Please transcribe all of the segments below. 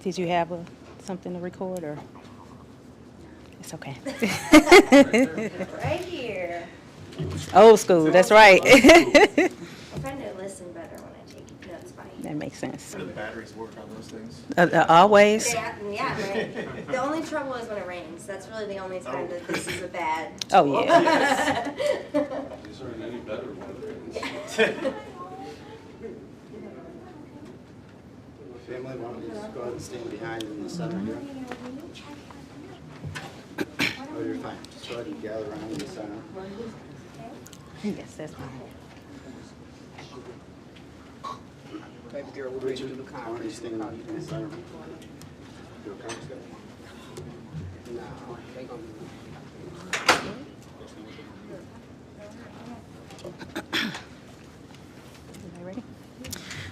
Did you have something to record, or? It's okay. Right here. Old school, that's right. I find to listen better when I take notes by ear. That makes sense. Do the batteries work on those things? Always? Yeah, right. The only trouble is when it rains. That's really the only time that this is a bad. Oh, yeah. These aren't any better ones. Family, why don't you just go ahead and stand behind in the center here? Oh, you're fine. Just go ahead and gather around in the center. Yes, that's fine. Baby girl, we're ready to do the Why don't you conference. stand in the center? Do a conference call? No, they gonna Ready?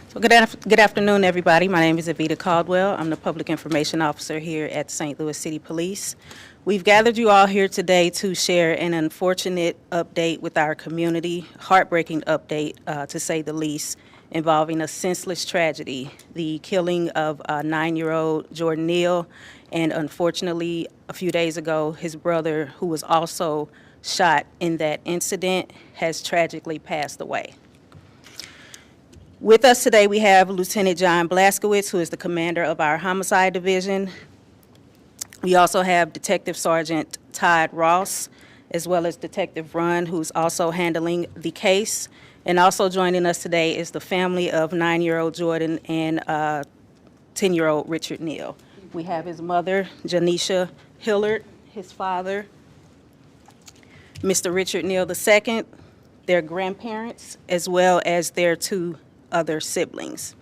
So good afternoon, everybody. My name is Evita Caldwell. I'm the Public Information Officer here at St. Louis City Police. We've gathered you all here today to share an unfortunate update with our community, heartbreaking update, to say the least, involving a senseless tragedy, the killing of 9-year-old Jordan Neal, and unfortunately, a few days ago, his brother, who was also shot in that incident, has tragically passed away. With us today, we have Lieutenant John Blaskowitz, who is the commander of our homicide division. We also have Detective Sergeant Todd Ross, as well as Detective Run, who's also handling the case. And also joining us today is the family of 9-year-old Jordan and 10-year-old Richard Neal. We have his mother, Janisha Hillard, his father, Mr. Richard Neal II, their grandparents, as well as their two other siblings.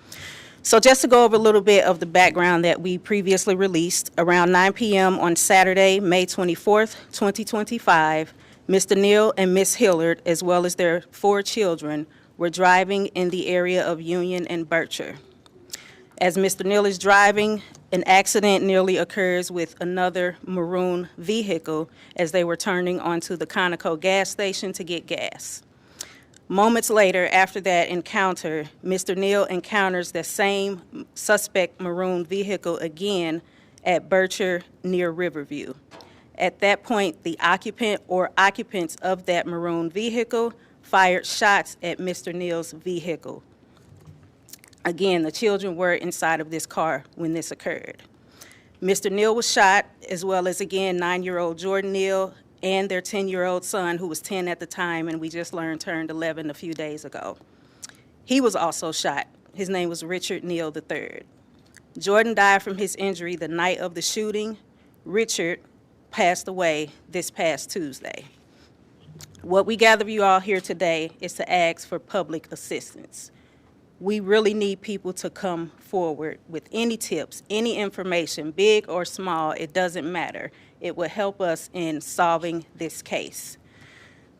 So just to go over a little bit of the background that we previously released, around 9 p.m. on Saturday, May 24th, 2025, Mr. Neal and Miss Hillard, as well as their 4 children, were driving in the area of Union and Bircher. As Mr. Neal is driving, an accident nearly occurs with another maroon vehicle as they were turning onto the Conoco gas station to get gas. Moments later, after that encounter, Mr. Neal encounters the same suspect maroon vehicle again at Bircher near Riverview. At that point, the occupant or occupants of that maroon vehicle fired shots at Mr. Neal's vehicle. Again, the children were inside of this car when this occurred. Mr. Neal was shot, as well as, again, 9-year-old Jordan Neal and their 10-year-old son, who was 10 at the time, and we just learned turned 11 a few days ago. He was also shot. His name was Richard Neal III. Jordan died from his injury the night of the shooting. Richard passed away this past Tuesday. What we gather you all here today is to ask for public assistance. We really need people to come forward with any tips, any information, big or small, it doesn't matter. It will help us in solving this case.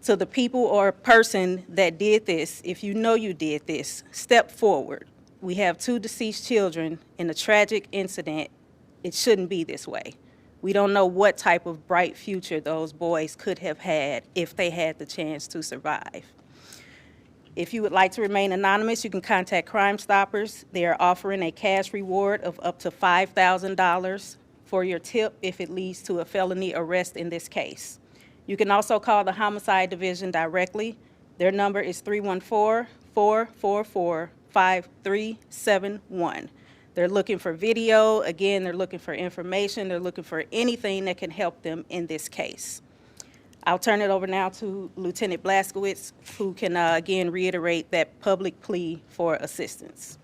To the people or person that did this, if you know you did this, step forward. We have 2 deceased children in a tragic incident. It shouldn't be this way. We don't know what type of bright future those boys could have had if they had the chance to survive. If you would like to remain anonymous, you can contact Crime Stoppers. They are offering a cash reward of up to $5,000 for your tip if it leads to a felony arrest in this case. You can also call the Homicide Division directly. Their number is 314-444-5371. They're looking for video. Again, they're looking for information. They're looking for anything that can help them in this case. I'll turn it over now to Lieutenant Blaskowitz, who can again reiterate that public plea for assistance.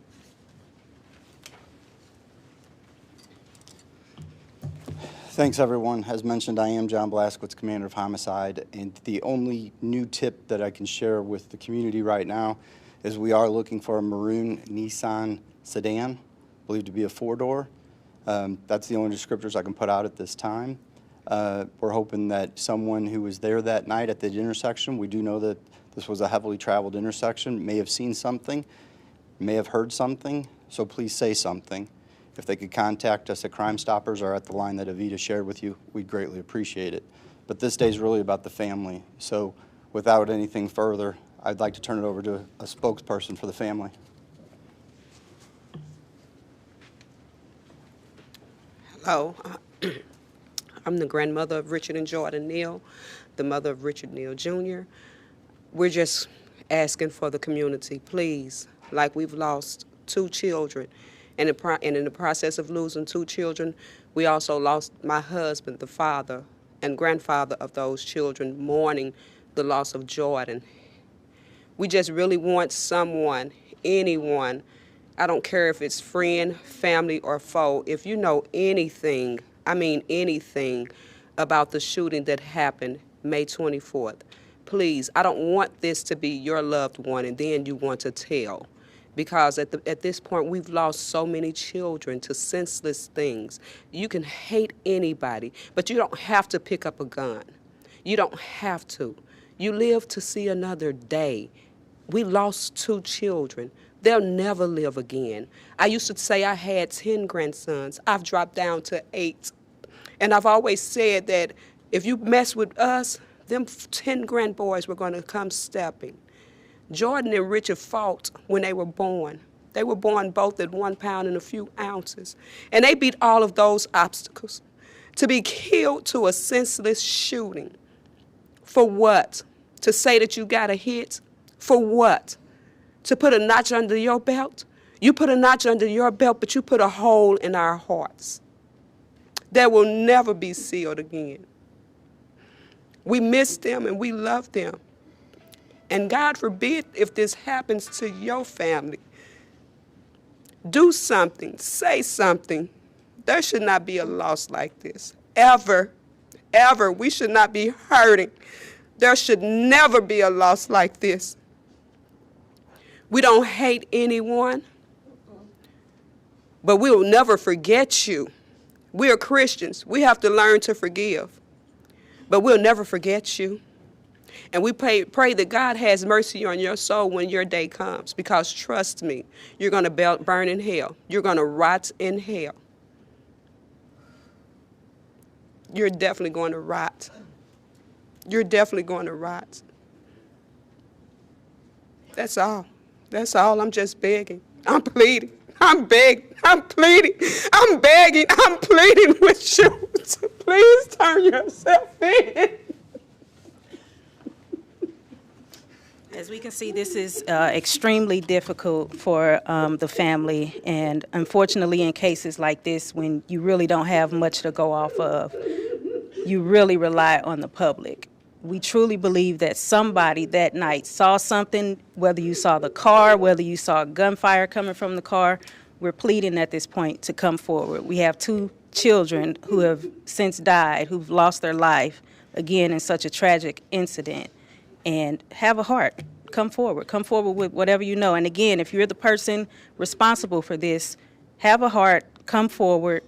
Thanks, everyone. As mentioned, I am John Blaskowitz, Commander of Homicide, and the only new tip that I can share with the community right now is we are looking for a maroon Nissan sedan, believed to be a four-door. That's the only descriptors I can put out at this time. We're hoping that someone who was there that night at the intersection, we do know that this was a heavily traveled intersection, may have seen something, may have heard something, so please say something. If they could contact us at Crime Stoppers or at the line that Avita shared with you, we'd greatly appreciate it. But this day is really about the family, so without anything further, I'd like to turn it over to a spokesperson for the family. Hello. I'm the grandmother of Richard and Jordan Neal, the mother of Richard Neal Jr. We're just asking for the community, please, like we've lost 2 children. And in the process of losing 2 children, we also lost my husband, the father and grandfather of those children, mourning the loss of Jordan. We just really want someone, anyone, I don't care if it's friend, family, or foe, if you know anything, I mean anything, about the shooting that happened May 24th, please, I don't want this to be your loved one and then you want to tell. Because at this point, we've lost so many children to senseless things. You can hate anybody, but you don't have to pick up a gun. You don't have to. You live to see another day. We lost 2 children. They'll never live again. I used to say I had 10 grandsons. I've dropped down to 8. And I've always said that if you mess with us, them 10 grandboys were going to come stepping. Jordan and Richard fought when they were born. They were born both at 1 pound and a few ounces. And they beat all of those obstacles. To be killed to a senseless shooting. For what? To say that you got a hit? For what? To put a notch under your belt? You put a notch under your belt, but you put a hole in our hearts. That will never be sealed again. We miss them and we love them. And God forbid if this happens to your family. Do something, say something. There should not be a loss like this. Ever, ever. We should not be hurting. There should never be a loss like this. We don't hate anyone, but we will never forget you. We are Christians. We have to learn to forgive, but we'll never forget you. And we pray that God has mercy on your soul when your day comes, because trust me, you're going to burn in hell. You're going to rot in hell. You're definitely going to rot. You're definitely going to rot. That's all. That's all. I'm just begging. I'm pleading. I'm begging. I'm pleading. I'm begging. I'm pleading with you to please turn yourself in. As we can see, this is extremely difficult for the family, and unfortunately in cases like this, when you really don't have much to go off of, you really rely on the public. We truly believe that somebody that night saw something, whether you saw the car, whether you saw gunfire coming from the car. We're pleading at this point to come forward. We have 2 children who have since died, who've lost their life, again, in such a tragic incident. And have a heart. Come forward. Come forward with whatever you know. And again, if you're the person responsible for this, have a heart. Come forward.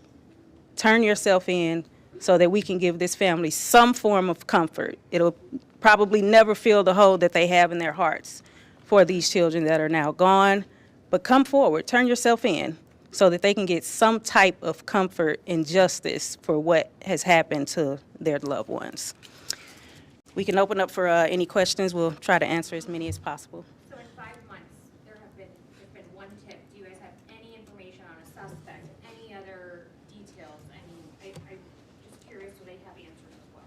Turn yourself in so that we can give this family some form of comfort. It'll probably never fill the hole that they have in their hearts for these children that are now gone. But come forward. Turn yourself in so that they can get some type of comfort and justice for what has happened to their loved ones. We can open up for any questions. We'll try to answer as many as possible. So in 5 months, there's been 1 tip. Do you guys have any information on a suspect, any other details? I mean, I'm just curious, do they have answers as well?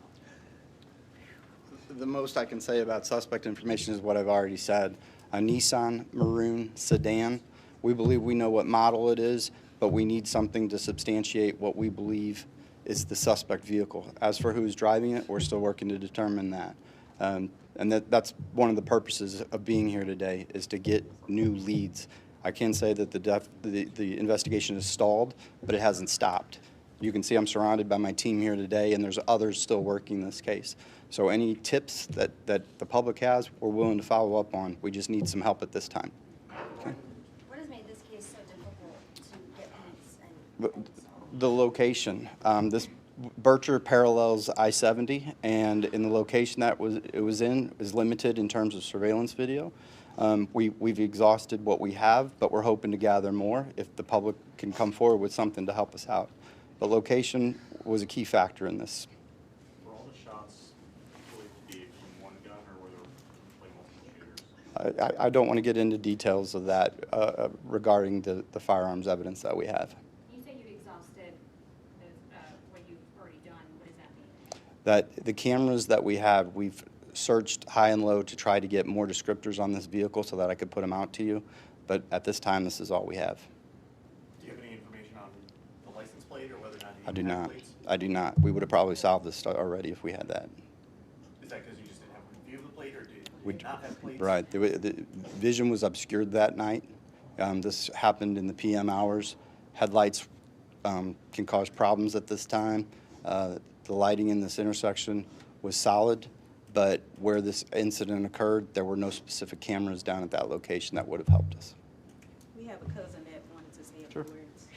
The most I can say about suspect information is what I've already said. A Nissan maroon sedan. We believe we know what model it is, but we need something to substantiate what we believe is the suspect vehicle. As for who's driving it, we're still working to determine that. And that's one of the purposes of being here today, is to get new leads. I can say that the investigation is stalled, but it hasn't stopped. You can see I'm surrounded by my team here today, and there's others still working this case. So any tips that the public has, we're willing to follow up on. We just need some help at this time. Okay. What has made this case so difficult to get leads and solve? The location. This Bircher parallels I-70, and in the location that it was in is limited in terms of surveillance video. We've exhausted what we have, but we're hoping to gather more if the public can come forward with something to help us out. But location was a key factor in this. Were all the shots believed to be from one gun, or were there multiple shooters? I don't want to get into details of that regarding the firearms evidence that we have. You say you've exhausted what you've already done. What does that mean? That the cameras that we have, we've searched high and low to try to get more descriptors on this vehicle so that I could put them out to you. But at this time, this is all we have. Do you have any information on the license plate, or whether or not you I do even have not. plates? I do not. We would have probably solved this already if we had that. Is that because you just didn't have a review of the plate, or did We- you not have plates? Right. The vision was obscured that night. This happened in the PM hours. Headlights can cause problems at this time. The lighting in this intersection was solid, but where this incident occurred, there were no specific cameras down at that location that would have helped us. We have a cousin that wanted to say a Sure. few words.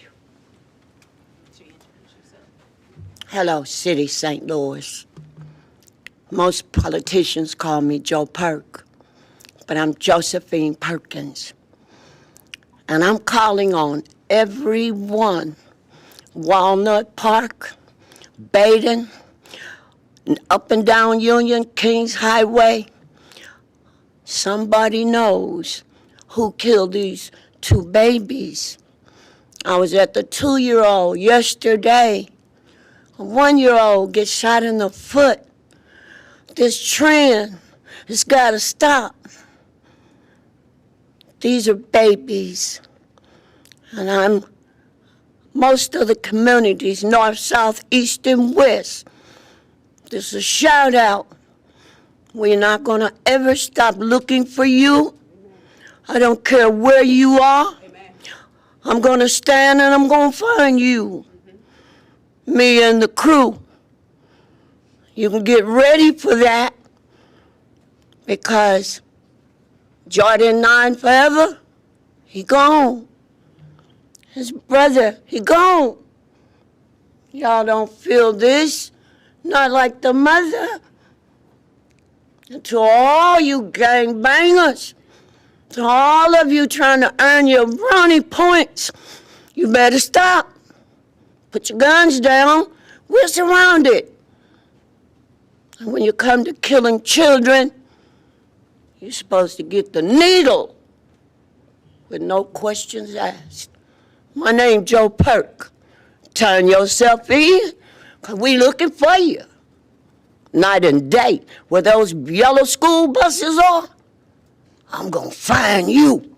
Would you introduce yourself? Hello, City, St. Louis. Most politicians call me Joe Perk, but I'm Josephine Perkins. And I'm calling on everyone, Walnut Park, Baden, up and down Union, Kings Highway. Somebody knows who killed these two babies. I was at the 2-year-old yesterday. A 1-year-old gets shot in the foot. This trend has got to stop. These are babies. And most of the communities, north, south, east, and west. This is a shout out. We're not going to ever stop looking for you. I don't care where you are. I'm going to stand and I'm going to find you. Me and the crew. You can get ready for that, because Jordan 9 forever, he gone. His brother, he gone. Y'all don't feel this, not like the mother. And to all you gangbangers, to all of you trying to earn your brownie points, you better stop. Put your guns down. We're surrounded. And when you come to killing children, you're supposed to get the needle with no questions asked. My name's Joe Perk. Turn yourself in, because we looking for you. Night and day, where those yellow school buses are, I'm going to find you.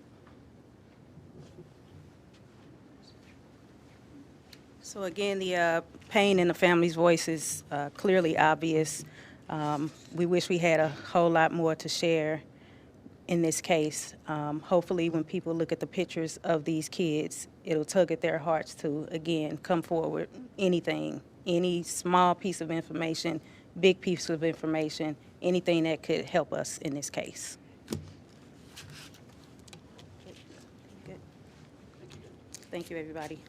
So again, the pain in the family's voice is clearly obvious. We wish we had a whole lot more to share in this case. Hopefully, when people look at the pictures of these kids, it'll tug at their hearts to, again, come forward. Anything, any small piece of information, big piece of information, anything that could help us in this case. Good. Thank you, everybody.